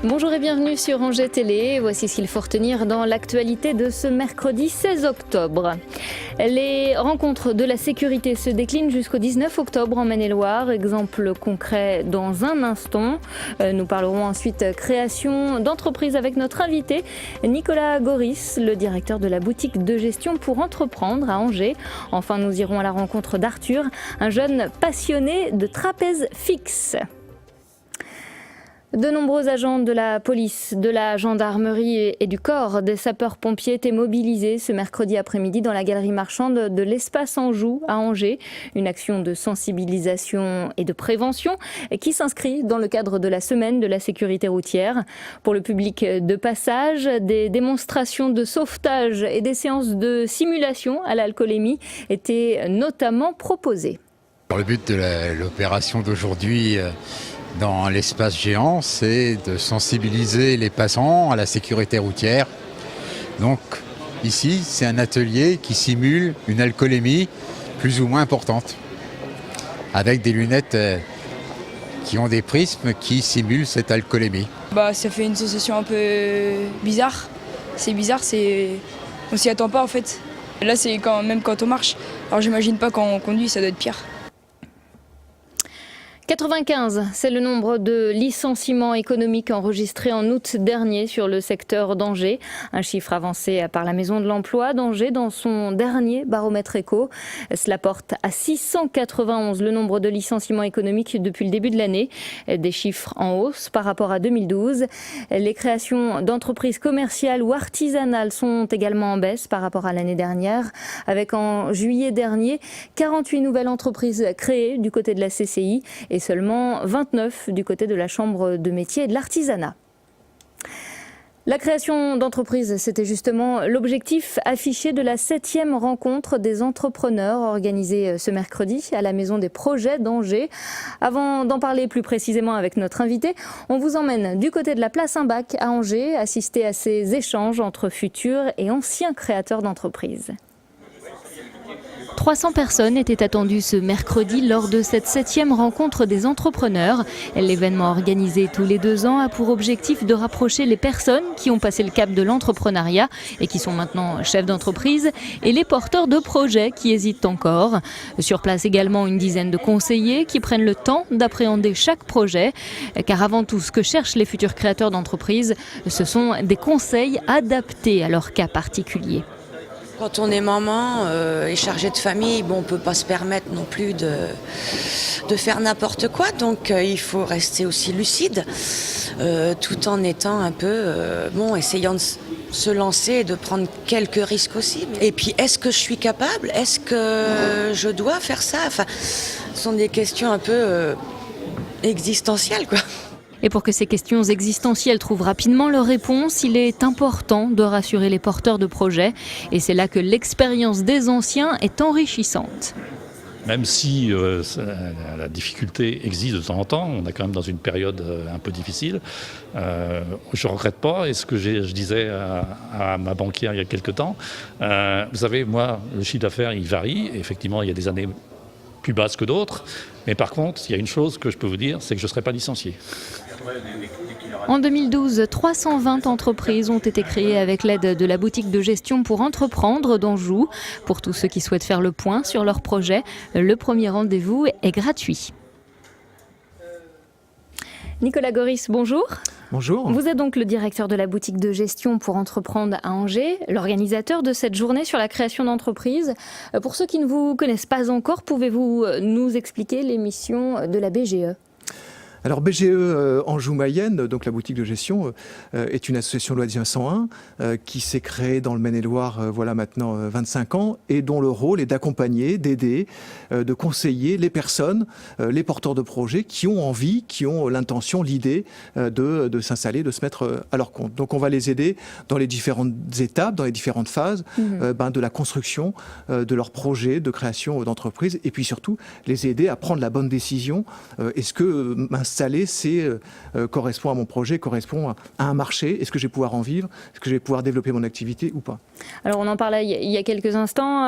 Bonjour et bienvenue sur Angers Télé. Voici ce qu'il faut retenir dans l'actualité de ce mercredi 16 octobre. Les rencontres de la sécurité se déclinent jusqu'au 19 octobre en Maine-et-Loire. Exemple concret dans un instant. Nous parlerons ensuite création d'entreprise avec notre invité Nicolas Goris, le directeur de la boutique de gestion pour entreprendre à Angers. Enfin, nous irons à la rencontre d'Arthur, un jeune passionné de trapèze fixe. De nombreux agents de la police, de la gendarmerie et du corps des sapeurs-pompiers étaient mobilisés ce mercredi après-midi dans la galerie marchande de l'Espace Anjou à Angers. Une action de sensibilisation et de prévention qui s'inscrit dans le cadre de la semaine de la sécurité routière. Pour le public de passage, des démonstrations de sauvetage et des séances de simulation à l'alcoolémie étaient notamment proposées. Le but de l'opération d'aujourd'hui dans l'espace géant, c'est de sensibiliser les passants à la sécurité routière. Donc ici, c'est un atelier qui simule une alcoolémie plus ou moins importante, avec des lunettes qui ont des prismes qui simulent cette alcoolémie. Ça fait une sensation un peu bizarre. C'est bizarre, on s'y attend pas en fait. Là, c'est même quand on marche. Alors j'imagine pas quand on conduit, ça doit être pire. 95, c'est le nombre de licenciements économiques enregistrés en août dernier sur le secteur d'Angers. Un chiffre avancé par la Maison de l'Emploi d'Angers dans son dernier baromètre éco. Cela porte à 691 le nombre de licenciements économiques depuis le début de l'année. Des chiffres en hausse par rapport à 2012. Les créations d'entreprises commerciales ou artisanales sont également en baisse par rapport à l'année dernière. Avec en juillet dernier 48 nouvelles entreprises créées du côté de la CCI et seulement 29 du côté de la Chambre de métiers et de l'artisanat. La création d'entreprises, c'était justement l'objectif affiché de la 7e rencontre des entrepreneurs organisée ce mercredi à la Maison des Projets d'Angers. Avant d'en parler plus précisément avec notre invité, on vous emmène du côté de la place Imbach à Angers, assister à ces échanges entre futurs et anciens créateurs d'entreprises. 300 personnes étaient attendues ce mercredi lors de cette 7e rencontre des entrepreneurs. L'événement organisé tous les 2 ans a pour objectif de rapprocher les personnes qui ont passé le cap de l'entrepreneuriat et qui sont maintenant chefs d'entreprise et les porteurs de projets qui hésitent encore. Sur place également une dizaine de conseillers qui prennent le temps d'appréhender chaque projet. Car avant tout, ce que cherchent les futurs créateurs d'entreprise, ce sont des conseils adaptés à leur cas particulier. Quand on est maman et chargée de famille, on ne peut pas se permettre non plus de faire n'importe quoi. Donc il faut rester aussi lucide, tout en étant un peu, essayant de se lancer et de prendre quelques risques aussi. Et puis, est-ce que je suis capable ? Est-ce que je dois faire ça ? Enfin, ce sont des questions un peu existentielles, quoi. Et pour que ces questions existentielles trouvent rapidement leur réponse, il est important de rassurer les porteurs de projets. Et c'est là que l'expérience des anciens est enrichissante. Même si la difficulté existe de temps en temps, on est quand même dans une période un peu difficile. Je ne regrette pas, et ce que je disais à ma banquière il y a quelques temps, vous savez, moi, le chiffre d'affaires, il varie. Effectivement, il y a des années plus basses que d'autres. Mais par contre, il y a une chose que je peux vous dire, c'est que je ne serai pas licencié. En 2012, 320 entreprises ont été créées avec l'aide de la boutique de gestion pour entreprendre d'Anjou. Pour tous ceux qui souhaitent faire le point sur leur projet, le premier rendez-vous est gratuit. Nicolas Goris, bonjour. Bonjour. Vous êtes donc le directeur de la boutique de gestion pour entreprendre à Angers, l'organisateur de cette journée sur la création d'entreprises. Pour ceux qui ne vous connaissent pas encore, pouvez-vous nous expliquer les missions de la BGE ? Alors BGE Anjou-Mayenne, donc la boutique de gestion, est une association loi 1901 qui s'est créée dans le Maine-et-Loire voilà maintenant 25 ans et dont le rôle est d'accompagner, d'aider, de conseiller les personnes, les porteurs de projets qui ont envie, qui ont l'intention, l'idée de s'installer, de se mettre à leur compte. Donc on va les aider dans les différentes étapes, dans les différentes phases de la construction de leur projet de création d'entreprise et puis surtout les aider à prendre la bonne décision. Est-ce que m'installer m'installer, correspond à mon projet, correspond à un marché. Est-ce que je vais pouvoir en vivre? Est-ce que je vais pouvoir développer mon activité ou pas? Alors on en parlait il y a quelques instants.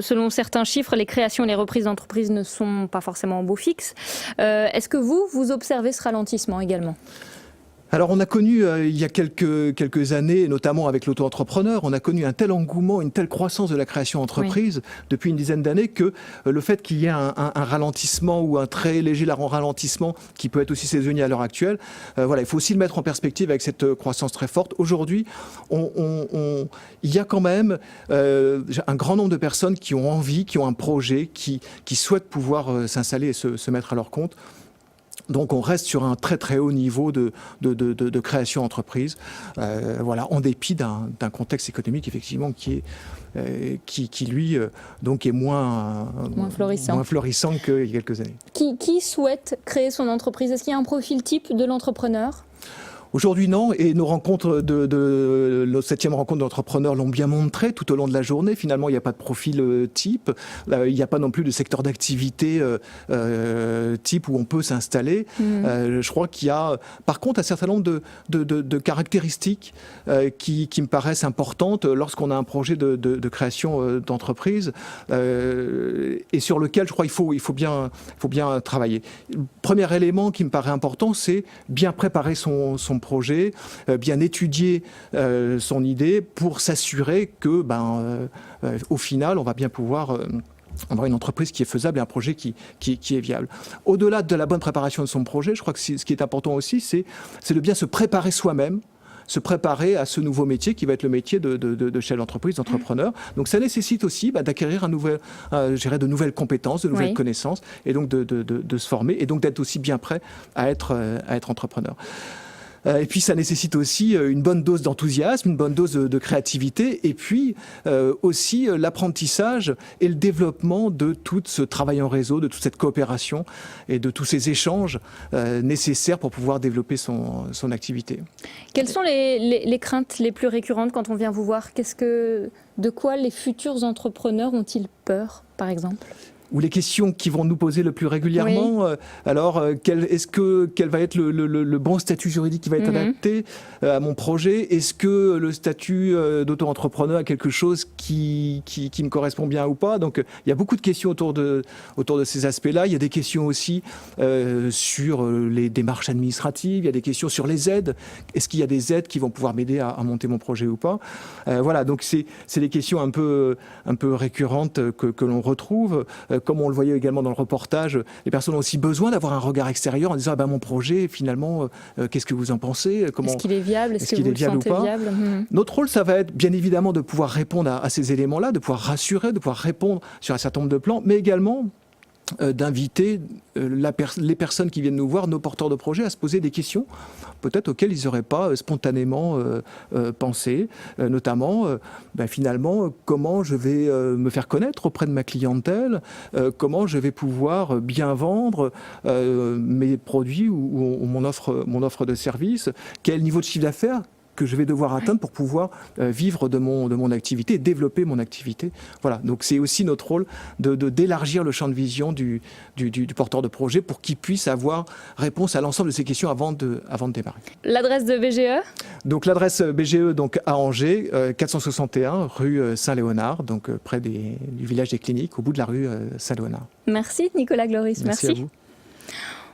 Selon certains chiffres, les créations et les reprises d'entreprises ne sont pas forcément au beau fixe. Est-ce que vous observez ce ralentissement également? Alors on a connu il y a quelques années, notamment avec l'auto-entrepreneur, on a connu un tel engouement, une telle croissance de la création d'entreprise depuis une dizaine d'années que le fait qu'il y ait un ralentissement ou un très léger ralentissement qui peut être aussi saisonnier à l'heure actuelle, il faut aussi le mettre en perspective avec cette croissance très forte. Aujourd'hui, il y a quand même un grand nombre de personnes qui ont envie, qui ont un projet, qui souhaitent pouvoir s'installer et se mettre à leur compte. Donc on reste sur un très très haut niveau de création d'entreprise, en dépit d'un contexte économique effectivement qui lui est moins florissant qu'il y a quelques années. Qui souhaite créer son entreprise? Est-ce qu'il y a un profil type de l'entrepreneur? Aujourd'hui, non. Et nos rencontres nos 7e rencontre d'entrepreneurs l'ont bien montré tout au long de la journée. Finalement, il n'y a pas de profil type. Il n'y a pas non plus de secteur d'activité type où on peut s'installer. Je crois qu'il y a, par contre, un certain nombre de caractéristiques qui me paraissent importantes lorsqu'on a un projet de création d'entreprise et sur lequel, je crois, il faut bien travailler. Le premier élément qui me paraît important, c'est bien préparer son projet, bien étudier son idée pour s'assurer que, au final, on va bien pouvoir avoir une entreprise qui est faisable et un projet qui est viable. Au-delà de la bonne préparation de son projet, je crois que ce qui est important aussi, c'est de bien se préparer soi-même, se préparer à ce nouveau métier qui va être le métier de chef d'entreprise, d'entrepreneur. Donc ça nécessite aussi d'acquérir de nouvelles compétences, de nouvelles connaissances, et donc de se former, et donc d'être aussi bien prêt à être entrepreneur. Et puis ça nécessite aussi une bonne dose d'enthousiasme, une bonne dose de créativité, et puis aussi l'apprentissage et le développement de tout ce travail en réseau, de toute cette coopération et de tous ces échanges nécessaires pour pouvoir développer son activité. Quelles sont les craintes les plus récurrentes quand on vient vous voir? De quoi les futurs entrepreneurs ont-ils peur, par exemple? Ou les questions qui vont nous poser le plus régulièrement. Alors, quel va être le bon statut juridique qui va être adapté à mon projet? Est-ce que le statut d'auto-entrepreneur est quelque chose qui me correspond bien ou pas? Donc, il y a beaucoup de questions autour de ces aspects-là. Il y a des questions aussi sur les démarches administratives. Il y a des questions sur les aides. Est-ce qu'il y a des aides qui vont pouvoir m'aider à monter mon projet ou pas? Donc c'est des questions un peu récurrentes que l'on retrouve. Comme on le voyait également dans le reportage, les personnes ont aussi besoin d'avoir un regard extérieur en disant mon projet, finalement, qu'est-ce que vous en pensez? Est-ce qu'il est viable? Est-ce que vous le sentez viable? Notre rôle, ça va être bien évidemment de pouvoir répondre à ces éléments-là, de pouvoir rassurer, de pouvoir répondre sur un certain nombre de plans, mais également d'inviter les personnes qui viennent nous voir, nos porteurs de projets, à se poser des questions peut-être auxquelles ils n'auraient pas spontanément pensé, notamment finalement comment je vais me faire connaître auprès de ma clientèle, comment je vais pouvoir bien vendre mes produits ou mon offre de service, quel niveau de chiffre d'affaires que je vais devoir atteindre pour pouvoir vivre de mon activité et développer mon activité. Voilà, donc c'est aussi notre rôle d'élargir le champ de vision du porteur de projet pour qu'il puisse avoir réponse à l'ensemble de ces questions avant de démarrer. L'adresse de BGE? Donc l'adresse BGE à Angers, 461 rue Saint-Léonard, donc près du village des Cliniques, au bout de la rue Saint-Léonard. Merci Nicolas Gloris, merci. À vous.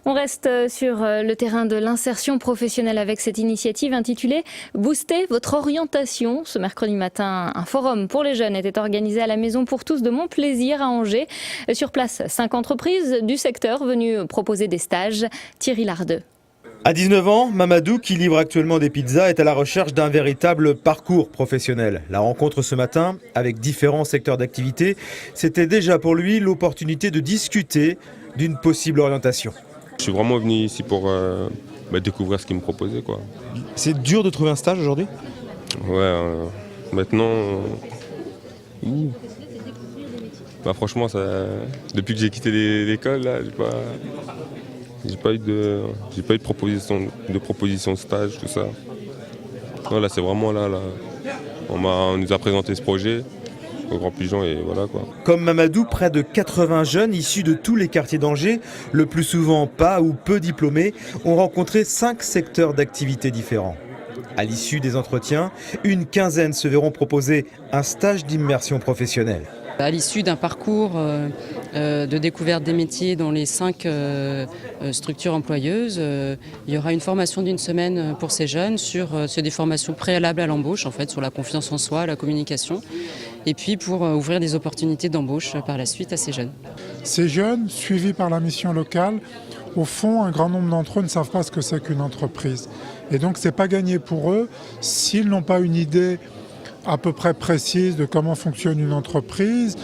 On reste sur le terrain de l'insertion professionnelle avec cette initiative intitulée « Booster votre orientation ». Ce mercredi matin, un forum pour les jeunes était organisé à la Maison pour tous de Montplaisir à Angers. Sur place, 5 entreprises du secteur venues proposer des stages. Thierry Lardeux. À 19 ans, Mamadou, qui livre actuellement des pizzas, est à la recherche d'un véritable parcours professionnel. La rencontre ce matin, avec différents secteurs d'activité, c'était déjà pour lui l'opportunité de discuter d'une possible orientation. Je suis vraiment venu ici pour découvrir ce qu'ils me proposaient, quoi. C'est dur de trouver un stage aujourd'hui ? Ouais, maintenant... franchement, depuis que j'ai quitté l'école, là, j'ai pas eu de proposition de stage, tout ça. Non, là, c'est vraiment là. On nous a présenté ce projet. aux grands pigeons et voilà quoi. Comme Mamadou, près de 80 jeunes issus de tous les quartiers d'Angers, le plus souvent pas ou peu diplômés, ont rencontré 5 secteurs d'activité différents. À l'issue des entretiens, une quinzaine se verront proposer un stage d'immersion professionnelle. À l'issue d'un parcours de découverte des métiers dans les 5 structures employeuses, il y aura une formation d'1 semaine pour ces jeunes sur des formations préalables à l'embauche, en fait, sur la confiance en soi, la communication, et puis pour ouvrir des opportunités d'embauche par la suite à ces jeunes. Ces jeunes, suivis par la mission locale, au fond, un grand nombre d'entre eux ne savent pas ce que c'est qu'une entreprise. Et donc, ce n'est pas gagné pour eux s'ils n'ont pas une idée à peu près précise de comment fonctionne une entreprise,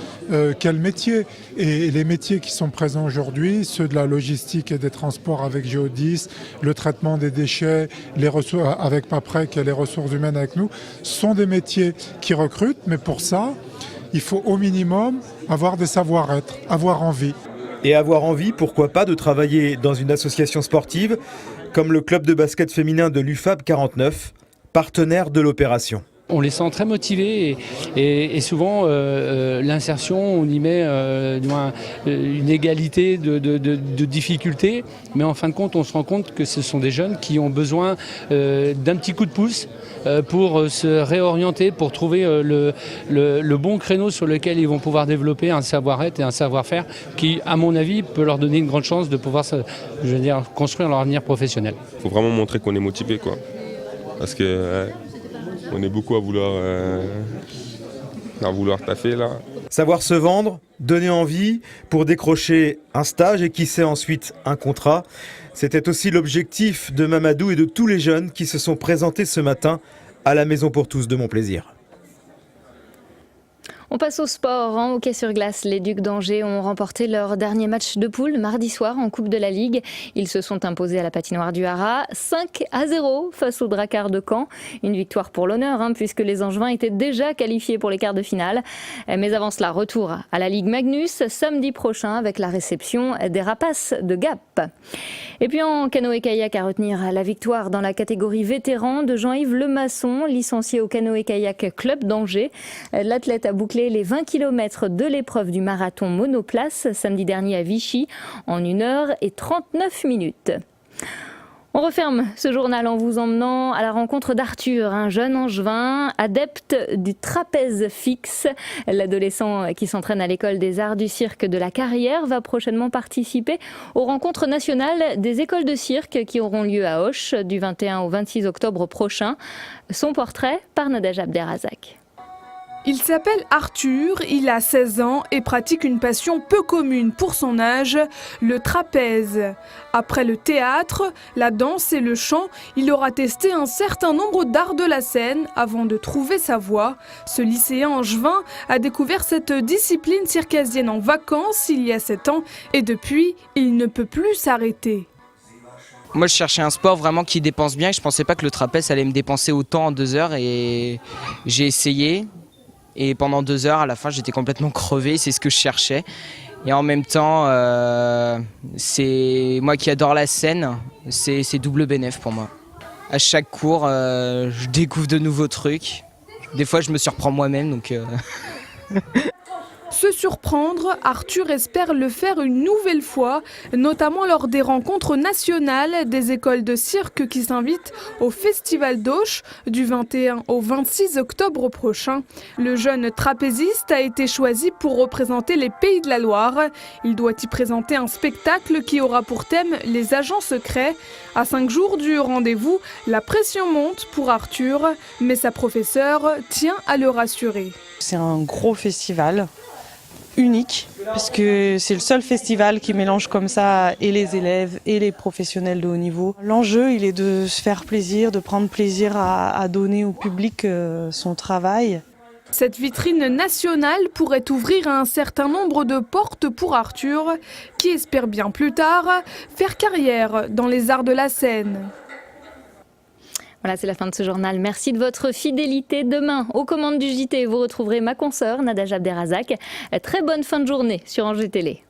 quel métier. Et les métiers qui sont présents aujourd'hui, ceux de la logistique et des transports avec Géodis, le traitement des déchets, les ressources avec Paprec et les ressources humaines avec nous, sont des métiers qui recrutent, mais pour ça, il faut au minimum avoir des savoir-être, avoir envie. Et avoir envie, pourquoi pas, de travailler dans une association sportive, comme le club de basket féminin de l'UFAB 49, partenaire de l'opération. On les sent très motivés et souvent l'insertion, on y met une égalité de difficultés, mais en fin de compte on se rend compte que ce sont des jeunes qui ont besoin d'un petit coup de pouce pour se réorienter, pour trouver le bon créneau sur lequel ils vont pouvoir développer un savoir-être et un savoir-faire qui, à mon avis, peut leur donner une grande chance de pouvoir construire leur avenir professionnel. Il faut vraiment montrer qu'on est motivé, quoi. Parce que on est beaucoup à vouloir taffer là. Savoir se vendre, donner envie pour décrocher un stage et qui sait ensuite un contrat. C'était aussi l'objectif de Mamadou et de tous les jeunes qui se sont présentés ce matin à la Maison pour tous de Montplaisir. On passe au sport. En hockey sur glace, les Ducs d'Angers ont remporté leur dernier match de poule mardi soir en Coupe de la Ligue. Ils se sont imposés à la patinoire du Haras 5-0 face aux Dracards de Caen. Une victoire pour l'honneur, puisque les Angevins étaient déjà qualifiés pour les quarts de finale. Mais avant cela, retour à la Ligue Magnus samedi prochain avec la réception des Rapaces de Gap. Et puis en canoë-kayak, à retenir la victoire dans la catégorie vétéran de Jean-Yves Lemasson, licencié au canoë-kayak Club d'Angers. L'athlète a bouclé les 20 km de l'épreuve du marathon monoplace samedi dernier à Vichy en 1h39. On referme ce journal en vous emmenant à la rencontre d'Arthur, un jeune angevin adepte du trapèze fixe. L'adolescent qui s'entraîne à l'école des arts du cirque de la Carrière va prochainement participer aux rencontres nationales des écoles de cirque qui auront lieu à Auch du 21 au 26 octobre prochain. Son portrait par Nadège Abderrazak. Il s'appelle Arthur, il a 16 ans et pratique une passion peu commune pour son âge, le trapèze. Après le théâtre, la danse et le chant, il aura testé un certain nombre d'arts de la scène avant de trouver sa voie. Ce lycéen angevin a découvert cette discipline circassienne en vacances il y a 7 ans et depuis, il ne peut plus s'arrêter. Moi je cherchais un sport vraiment qui dépense bien, je pensais pas que le trapèze allait me dépenser autant en 2 heures et j'ai essayé. Et pendant 2 heures, à la fin, j'étais complètement crevé, c'est ce que je cherchais. Et en même temps, c'est moi qui adore la scène, c'est double bénéf pour moi. À chaque cours, je découvre de nouveaux trucs. Des fois, je me surprends moi-même, donc... Se surprendre, Arthur espère le faire une nouvelle fois, notamment lors des rencontres nationales des écoles de cirque qui s'invitent au Festival d'Auch du 21 au 26 octobre prochain. Le jeune trapéziste a été choisi pour représenter les Pays de la Loire. Il doit y présenter un spectacle qui aura pour thème les agents secrets. À 5 jours du rendez-vous, la pression monte pour Arthur, mais sa professeure tient à le rassurer. C'est un gros festival. Unique, parce que c'est le seul festival qui mélange comme ça et les élèves et les professionnels de haut niveau. L'enjeu, il est de se faire plaisir, de prendre plaisir à donner au public son travail. Cette vitrine nationale pourrait ouvrir un certain nombre de portes pour Arthur, qui espère bien plus tard faire carrière dans les arts de la scène. Voilà, c'est la fin de ce journal. Merci de votre fidélité. Demain, aux commandes du JT, vous retrouverez ma consoeur Nadège Abderrazak. Très bonne fin de journée sur Angers Télé.